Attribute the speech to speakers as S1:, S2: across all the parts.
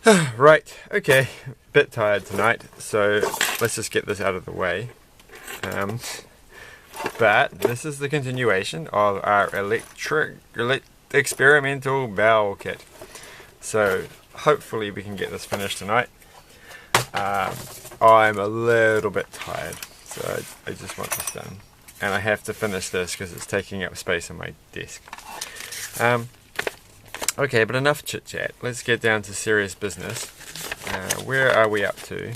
S1: Right, okay, bit tired tonight, so let's just get this out of the way. But this is the continuation of our experimental bowel kit. So hopefully we can get this finished tonight. I'm a little bit tired, so I just want this done. And I have to finish this because it's taking up space on my desk. Okay, but enough chit chat. Let's get down to serious business. Where are we up to?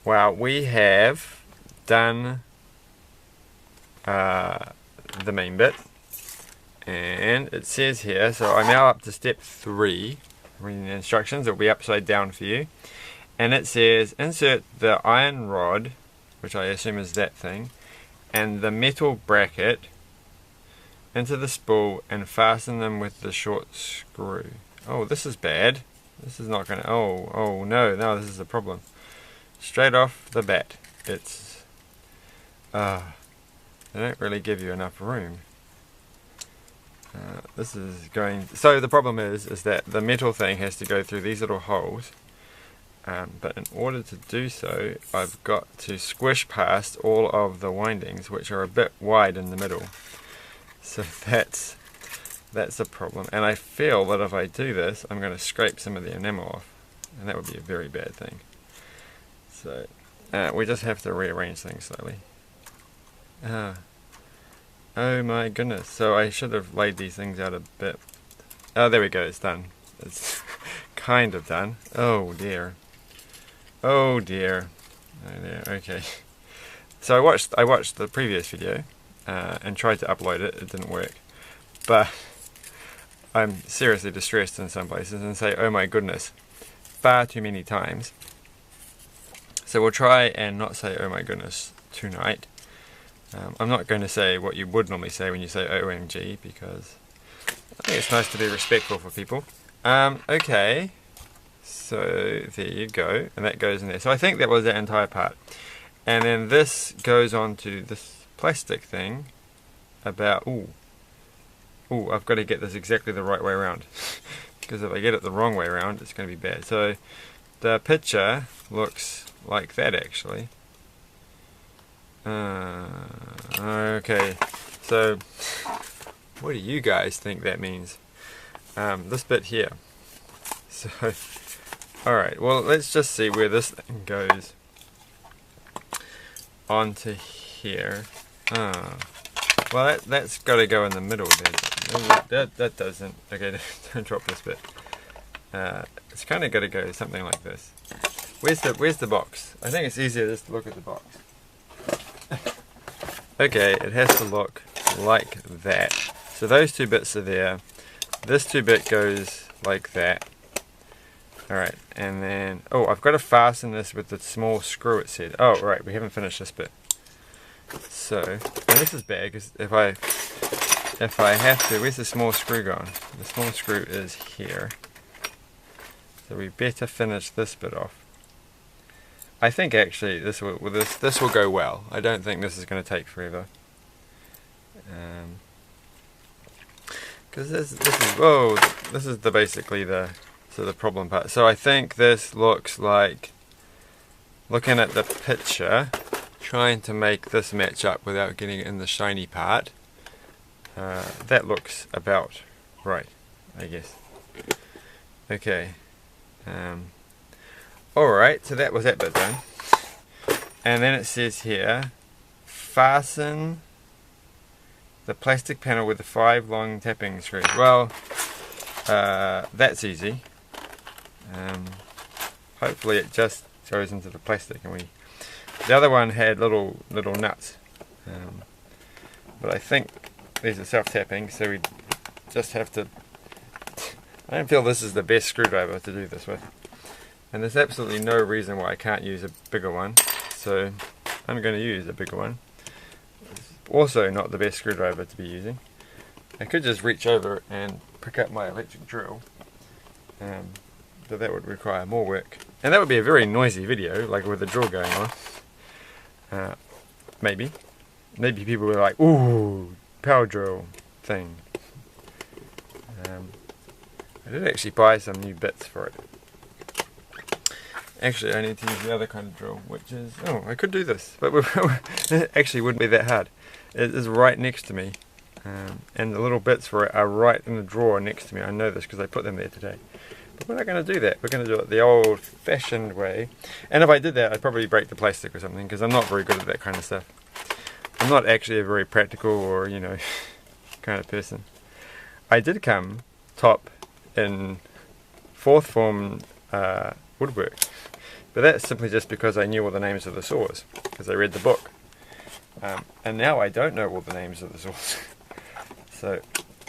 S1: Well, we have done the main bit, and it says here, so I'm now up to step 3. Reading the instructions, it'll be upside down for you. And it says, insert the iron rod, which I assume is that thing, and the metal bracket into the spool and fasten them with the short screw. Oh, this is bad. This is not gonna, oh no, this is a problem. Straight off the bat, it's, they don't really give you enough room. This is going, so the problem is that the metal thing has to go through these little holes. But in order to do so, I've got to squish past all of the windings, which are a bit wide in the middle. So that's a problem. And I feel that if I do this, I'm going to scrape some of the enamel off. And that would be a very bad thing. So we just have to rearrange things slowly. Oh my goodness. So I should have laid these things out a bit. Oh, there we go. It's done. It's kind of done. Oh dear. Oh dear. Oh dear. Okay. So I watched the previous video and tried to upload it. It didn't work. But I'm seriously distressed in some places and say, oh my goodness, far too many times. So we'll try and not say oh my goodness tonight. I'm not going to say what you would normally say when you say OMG, because I think it's nice to be respectful for people. Okay. So there you go, and that goes in there. So I think that was that entire part. And then this goes on to this plastic thing about, I've got to get this exactly the right way around. Because if I get it the wrong way around, it's going to be bad. So the picture looks like that actually. Okay, so what do you guys think that means? This bit here. So alright, well let's just see where this thing goes onto here. Well that's got to go in the middle there. That doesn't. Okay, don't drop this bit. It's kind of got to go something like this. Where's the box? I think it's easier just to look at the box. Okay, it has to look like that. So those two bits are there. This two bit goes like that. Alright, and then, I've got to fasten this with the small screw, it said. Oh, right, we haven't finished this bit. So, and this is bad, because if I have to, where's the small screw gone? The small screw is here. So we better finish this bit off. I think actually this will go well. I don't think this is going to take forever. Because this is basically the problem part. So I think this looks like, looking at the picture, trying to make this match up without getting it in the shiny part. That looks about right, I guess. Okay. Alright, so that was that bit done. And then it says here, fasten the plastic panel with the 5 long tapping screws. Well, that's easy. Hopefully it just goes into the plastic, and the other one had little nuts. But I think these are self-tapping, so we just have to. I don't feel this is the best screwdriver to do this with. And there's absolutely no reason why I can't use a bigger one, so I'm going to use a bigger one. It's also not the best screwdriver to be using. I could just reach over and pick up my electric drill, but that would require more work. And that would be a very noisy video, like with the drill going on. Maybe. Maybe people were like, ooh, power drill thing. I did actually buy some new bits for it. Actually, I need to use the other kind of drill, which is... Oh, I could do this, but it actually wouldn't be that hard. It is right next to me. And the little bits for it are right in the drawer next to me. I know this because I put them there today. But we're not going to do that. We're going to do it the old-fashioned way. And if I did that, I'd probably break the plastic or something, because I'm not very good at that kind of stuff. I'm not actually a very practical or, you know, kind of person. I did come top in 4th form woodwork. But that's simply just because I knew all the names of the saws, because I read the book. And now I don't know all the names of the saws. So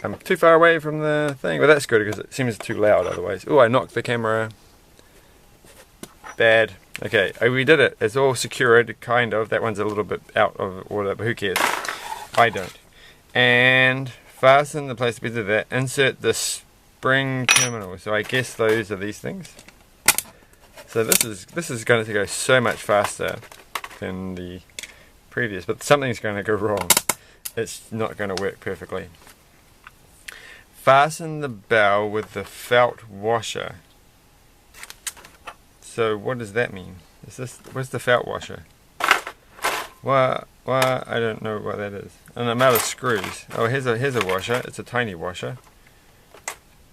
S1: I'm too far away from the thing. Well, that's good because it seems too loud otherwise. Oh, I knocked the camera. Bad. Okay, we did it. It's all secured, kind of. That one's a little bit out of order, but who cares? I don't. And fasten the place we did that. Insert the spring terminal. So I guess those are these things. So this is going to go so much faster than the previous, but something's going to go wrong. It's not going to work perfectly. Fasten the bell with the felt washer. So what does that mean? Where's the felt washer? Well, I don't know what that is. And I'm out of screws. Oh, here's a washer. It's a tiny washer.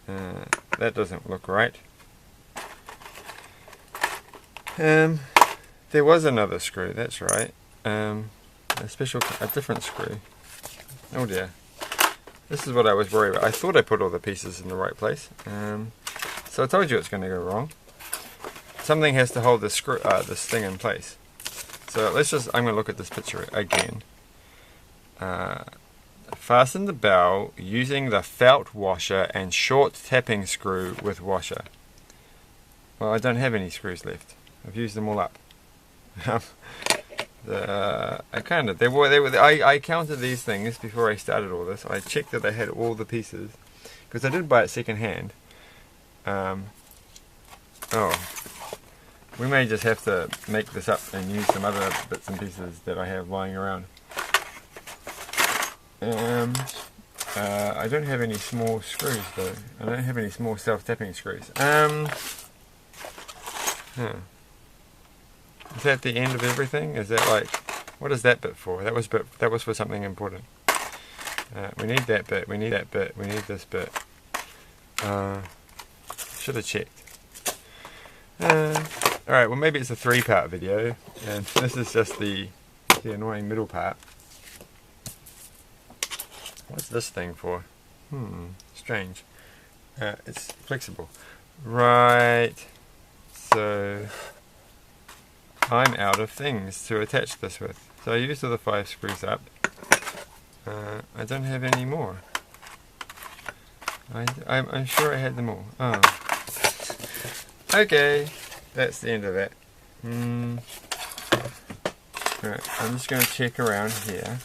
S1: That doesn't look right. There was another screw. That's right. A different screw. Oh dear. This is what I was worried about. I thought I put all the pieces in the right place. So I told you it's going to go wrong. Something has to hold this screw, this thing in place. So I'm going to look at this picture again. Fasten the bell using the felt washer and short tapping screw with washer. Well, I don't have any screws left. I've used them all up. I counted these things before I started all this. I checked that I had all the pieces because I did buy it second hand. We may just have to make this up and use some other bits and pieces that I have lying around. I don't have any small screws though. I don't have any small self-tapping screws. Is that the end of everything? Is that like, what is that bit for? That was for something important. We need that bit, we need that bit, we need this bit. Should have checked. Alright, well maybe it's a 3-part video, and this is just the annoying middle part. What's this thing for? Strange. It's flexible. Right, so I'm out of things to attach this with. So I used all the 5 screws up. I don't have any more. I'm sure I had them all. Oh. Okay, that's the end of that. Alright, I'm just going to check around here.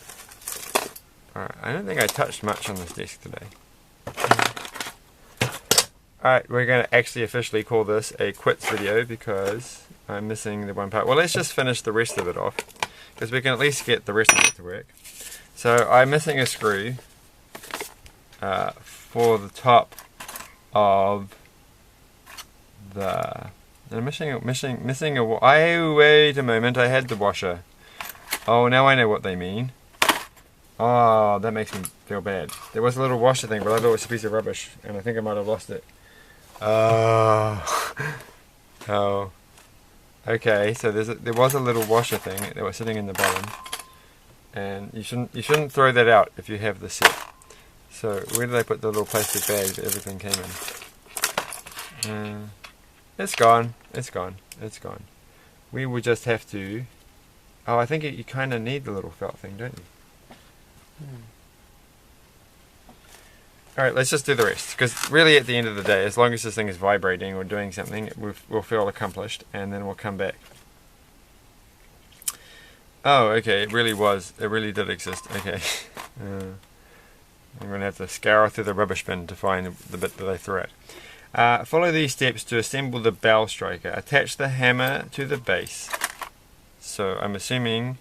S1: Alright, I don't think I touched much on this desk today. Alright, we're going to actually officially call this a quits video because I'm missing the one part. Well, let's just finish the rest of it off because we can at least get the rest of it to work. So I'm missing a screw for the top of the... I'm missing a... wait a moment, I had the washer. Oh, now I know what they mean. Oh, that makes me feel bad. There was a little washer thing, but I thought it was a piece of rubbish, and I think I might have lost it. Oh. Okay, so there was a little washer thing that was sitting in the bottom, and you shouldn't throw that out if you have the set. So where did I put the little plastic bag that everything came in? It's gone. It's gone. It's gone. We will just have to... Oh, I think you kind of need the little felt thing, don't you? Alright, let's just do the rest, because really at the end of the day, as long as this thing is vibrating or doing something, we'll feel accomplished, and then we'll come back. Oh, okay, it really did exist, okay. I'm going to have to scour through the rubbish bin to find the bit that I threw out. Follow these steps to assemble the bell striker. Attach the hammer to the base. So I'm assuming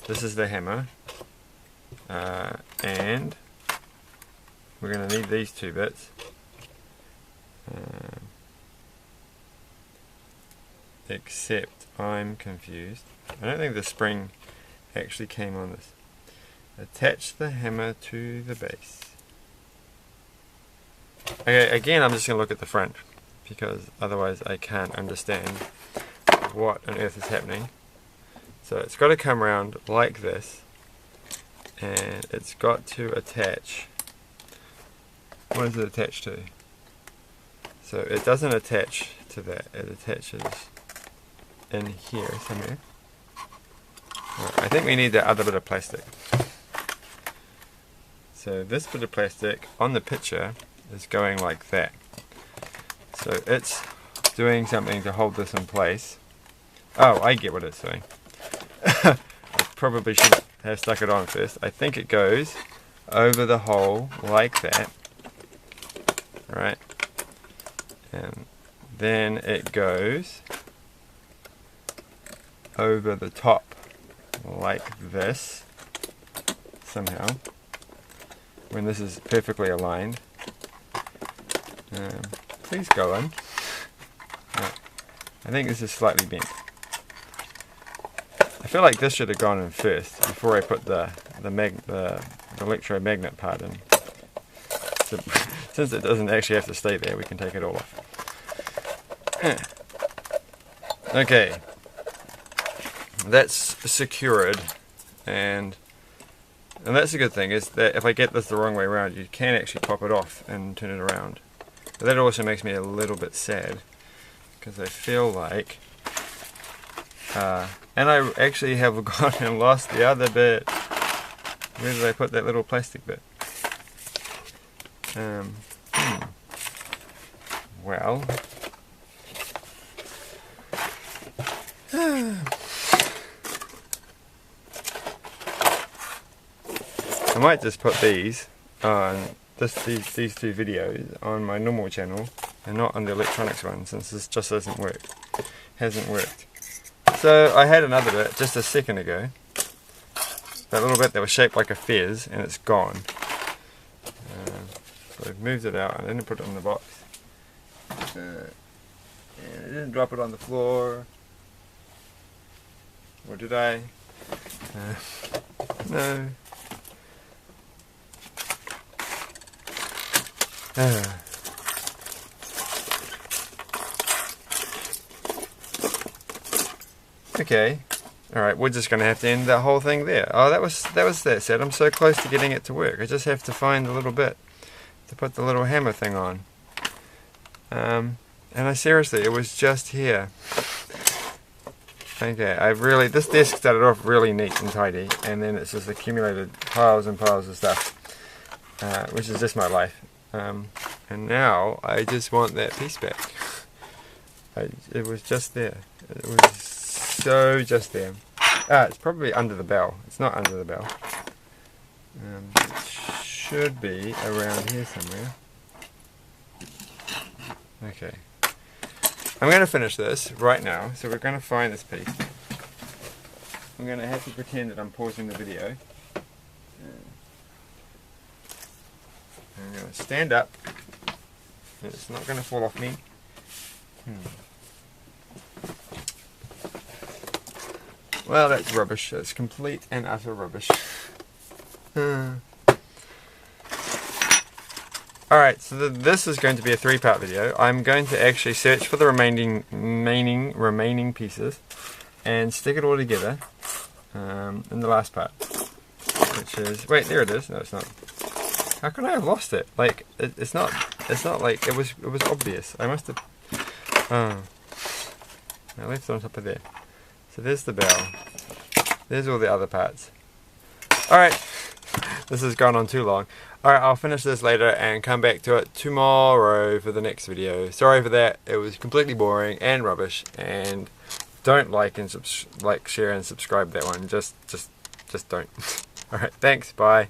S1: this is the hammer, and we're going to need these 2 bits. except I'm confused. I don't think the spring actually came on this. Attach the hammer to the base. Okay, again I'm just going to look at the front, because otherwise I can't understand what on earth is happening. So it's got to come around like this, and it's got to attach. What is it attached to? So it doesn't attach to that, it attaches in here somewhere. Right, I think we need that other bit of plastic. So this bit of plastic on the picture is going like that. So it's doing something to hold this in place. Oh, I get what it's doing. I probably should have stuck it on first. I think it goes over the hole like that. Right. And then it goes over the top like this somehow, when this is perfectly aligned. Please go on. Right. I think this is slightly bent. I feel like this should have gone in first before I put the electromagnet part in. So, since it doesn't actually have to stay there, we can take it all off. Okay, that's secured, and that's a good thing, is that if I get this the wrong way around, you can actually pop it off and turn it around. But that also makes me a little bit sad, because I feel like, and I actually have gone and lost the other bit. Where did I put that little plastic bit? Well, I might just put these on these two videos on my normal channel and not on the electronics one, since this just hasn't worked. So I had another bit just a second ago. That little bit that was shaped like a fez, and it's gone. So I've moved it out and I didn't put it in the box. And I didn't drop it on the floor. Or did I? No. Okay. Alright, we're just going to have to end that whole thing there. Oh, that was that set. I'm so close to getting it to work. I just have to find a little bit to put the little hammer thing on. And I seriously, it was just here. Okay, this desk started off really neat and tidy, and then it's just accumulated piles and piles of stuff, which is just my life. And now I just want that piece back. It was just there. It was so just there. It's probably under the bell. It's not under the bell. It should be around here somewhere. Okay. I'm going to finish this right now, so we're going to find this piece. I'm going to have to pretend that I'm pausing the video. I'm going to stand up. It's not going to fall off me. Well, that's rubbish. That's complete and utter rubbish. Alright, so this is going to be a 3-part video. I'm going to actually search for the remaining pieces and stick it all together in the last part, which is, wait, there it is. No, it's not. How could I have lost it? Like, it's not like it was obvious. I must have. Oh, I left it on top of there. So there's the bell. There's all the other parts. Alright, this has gone on too long. Alright, I'll finish this later and come back to it tomorrow for the next video. Sorry for that. It was completely boring and rubbish, and don't like, share and subscribe that one. Just don't. Alright, thanks. Bye.